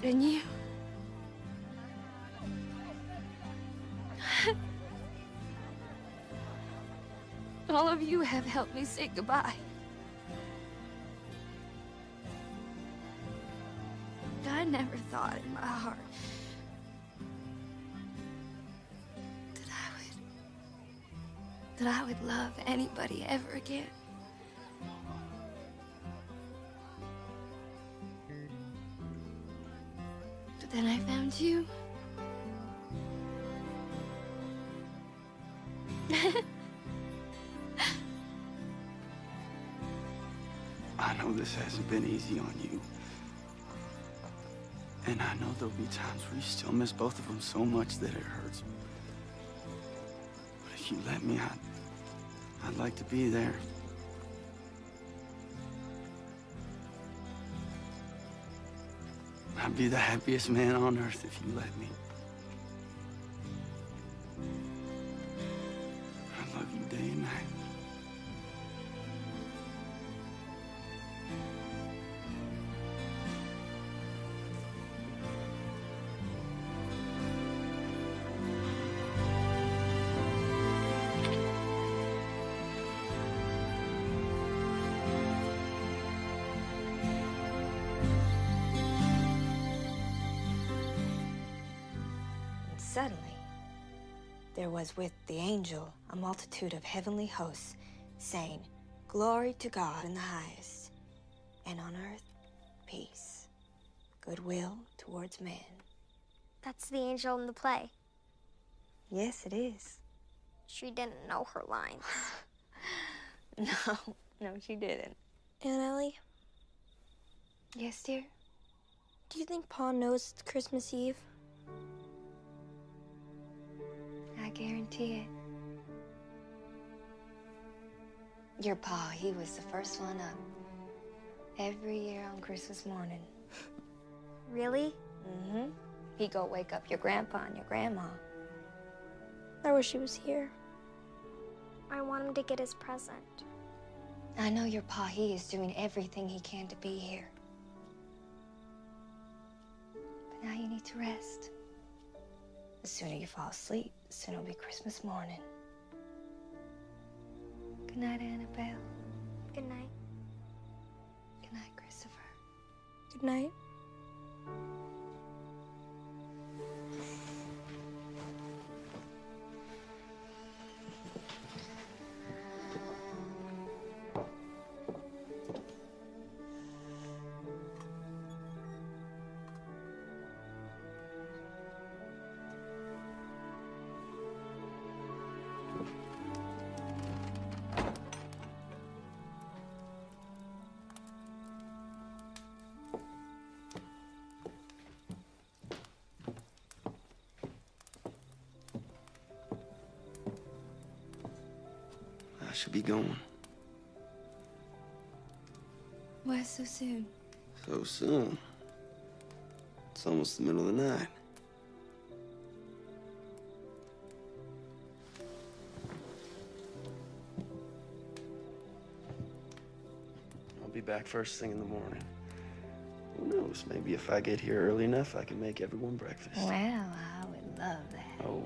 And you. All of you have helped me say goodbye. I never thought in my heart that I would love anybody ever again. Then I found you. I know this hasn't been easy on you. And I know there'll be times where you still miss both of them so much that it hurts. But if you let me, I'd like to be there. I'd be the happiest man on earth if you let me. I love you day and night. Suddenly, there was with the angel a multitude of heavenly hosts, saying, Glory to God in the highest, and on earth, peace, goodwill towards men. That's the angel in the play. Yes, it is. She didn't know her lines. No, she didn't. Aunt Ellie, Yes, dear? do you think Pa knows it's Christmas Eve? I guarantee it. Your pa, he was the first one up. Every year on Christmas morning. Really? Mm-hmm. He go wake up your grandpa and your grandma. I wish he was here. I want him to get his present. I know your pa, he is doing everything he can to be here. But now you need to rest. The sooner you fall asleep, the sooner it'll be Christmas morning. Good night, Annabelle. Good night. Good night, Christopher. Good night. I should be going. Why so soon? So soon. It's almost the middle of the night. I'll be back first thing in the morning. Who knows? Maybe if I get here early enough, I can make everyone breakfast. Well, I would love that. Oh,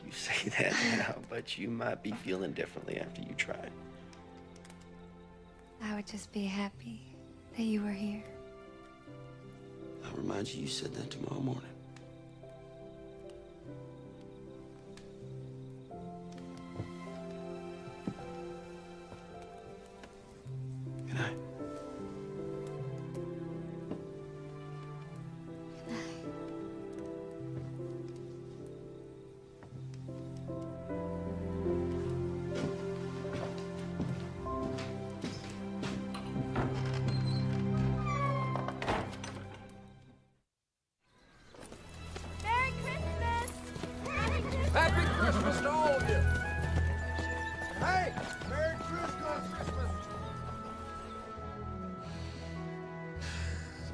you say that now, but you might be feeling differently after you try. I would just be happy that you were here. I'll remind you said that tomorrow morning. Good night. Merry Christmas! Happy Christmas to all of you! Hey, Merry Christmas!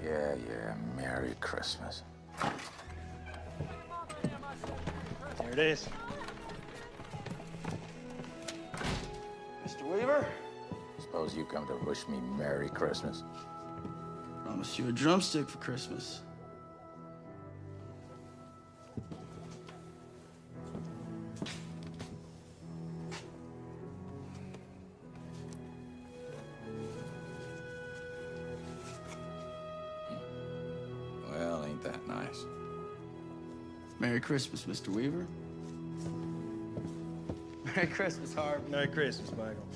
Yeah, Merry Christmas. There it is. Mr. Weaver? Suppose you come to wish me Merry Christmas. Promised you a drumstick for Christmas. Well, ain't that nice? Merry Christmas, Mr. Weaver. Merry Christmas, Harv. Merry Christmas, Michael.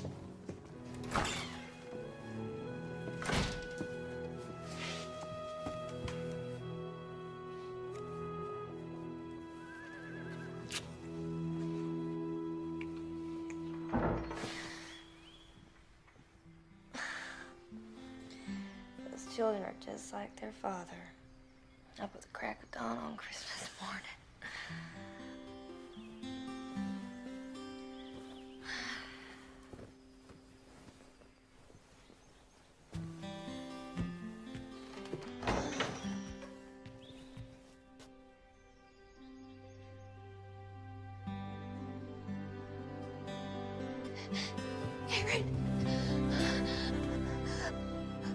children are just like their father. Up with the crack of dawn on Christmas morning. Aaron!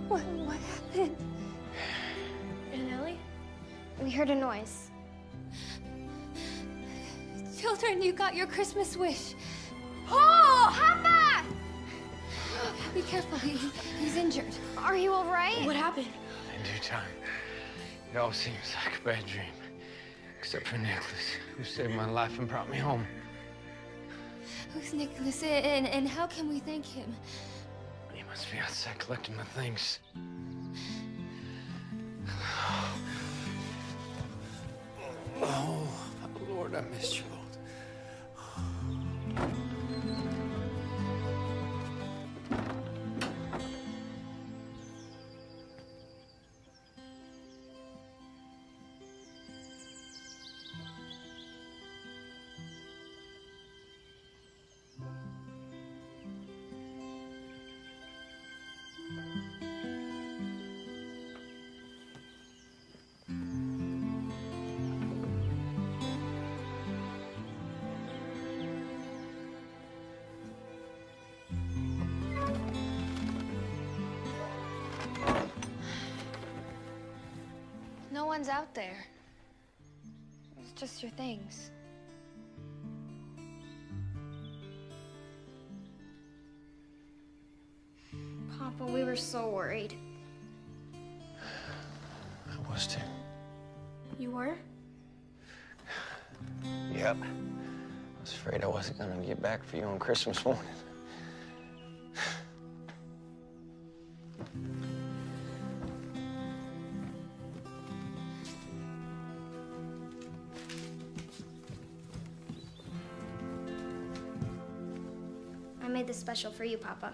What happened? And Ellie? We heard a noise. Children, you got your Christmas wish. Oh! Papa! Be careful, he's injured. Are you all right? What happened? In due time. It all seems like a bad dream. Except for Nicholas, who saved my life and brought me home. Who's Nicholas, and how can we thank him? He must be outside collecting my things. Oh, Lord, I missed you both. No one's out there. It's just your things. Papa, we were so worried. I was too. You were? Yep. I was afraid I wasn't gonna get back for you on Christmas morning. I made this special for you, Papa.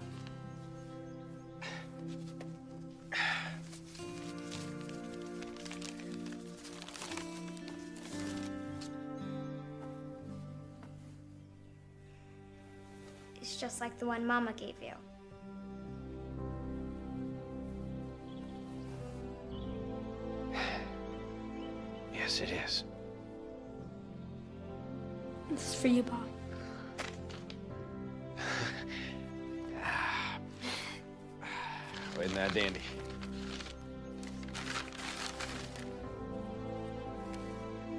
It's just like the one Mama gave you. Yes, it is. This is for you, Pop. Isn't that dandy?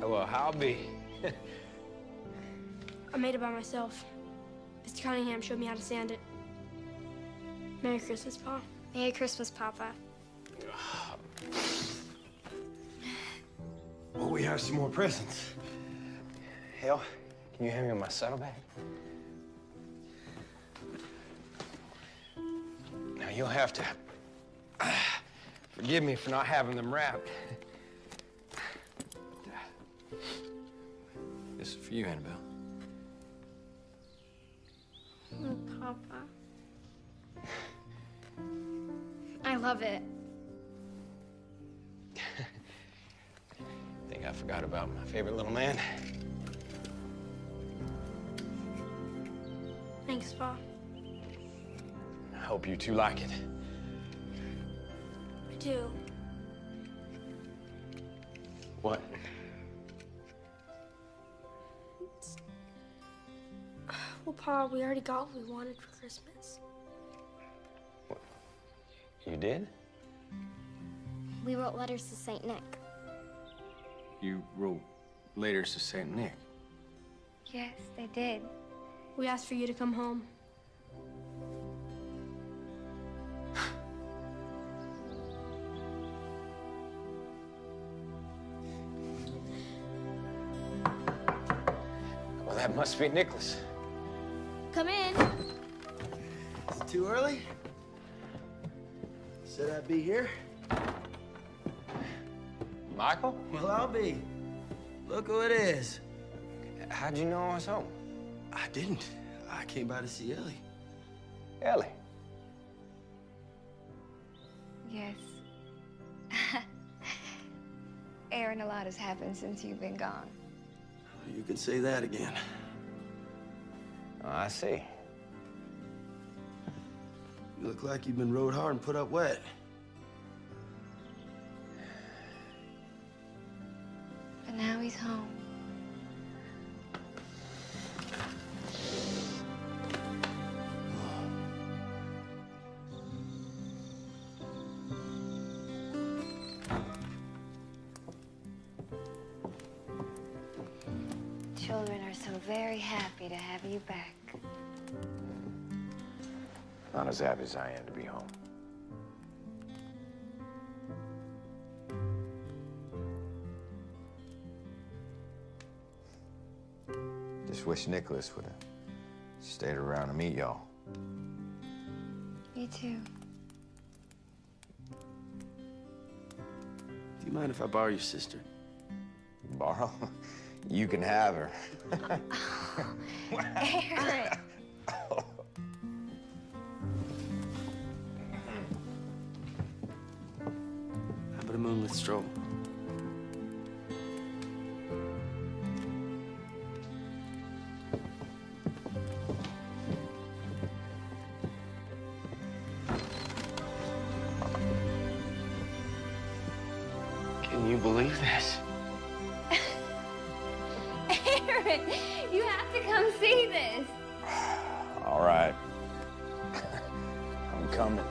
Well, how'll be? I made it by myself. Mr. Cunningham showed me how to sand it. Merry Christmas, Pa. Merry Christmas, Papa. Well, we have some more presents. Hell, can you hand me my saddlebag? Now, you'll have to forgive me for not having them wrapped. This is for you, Annabelle. Oh, Papa. I love it. Think I forgot about my favorite little man? Thanks, Pa. I hope you two like it. I do. What? Well, Pa, we already got what we wanted for Christmas. You did? We wrote letters to St. Nick. You wrote letters to St. Nick. Yes, they did. We asked for you to come home. Well, that must be Nicholas. Come in. Is it too early? Said I'd be here. Michael? Well, I'll be. Look who it is. How'd you know I was home? I didn't. I came by to see Ellie. Ellie? Yes. Aaron, a lot has happened since you've been gone. You could say that again. Oh, I see. You look like you've been rode hard and put up wet. But now he's home. Children are so very happy to have you back. Not as happy as I am to be home. Just wish Nicholas would have stayed around to meet y'all. Me too. Do you mind if I borrow your sister? Borrow? You can have her. Aaron. How about a moonlit stroll? Can you believe this? Aaron, you have to come see this. All right. I'm coming.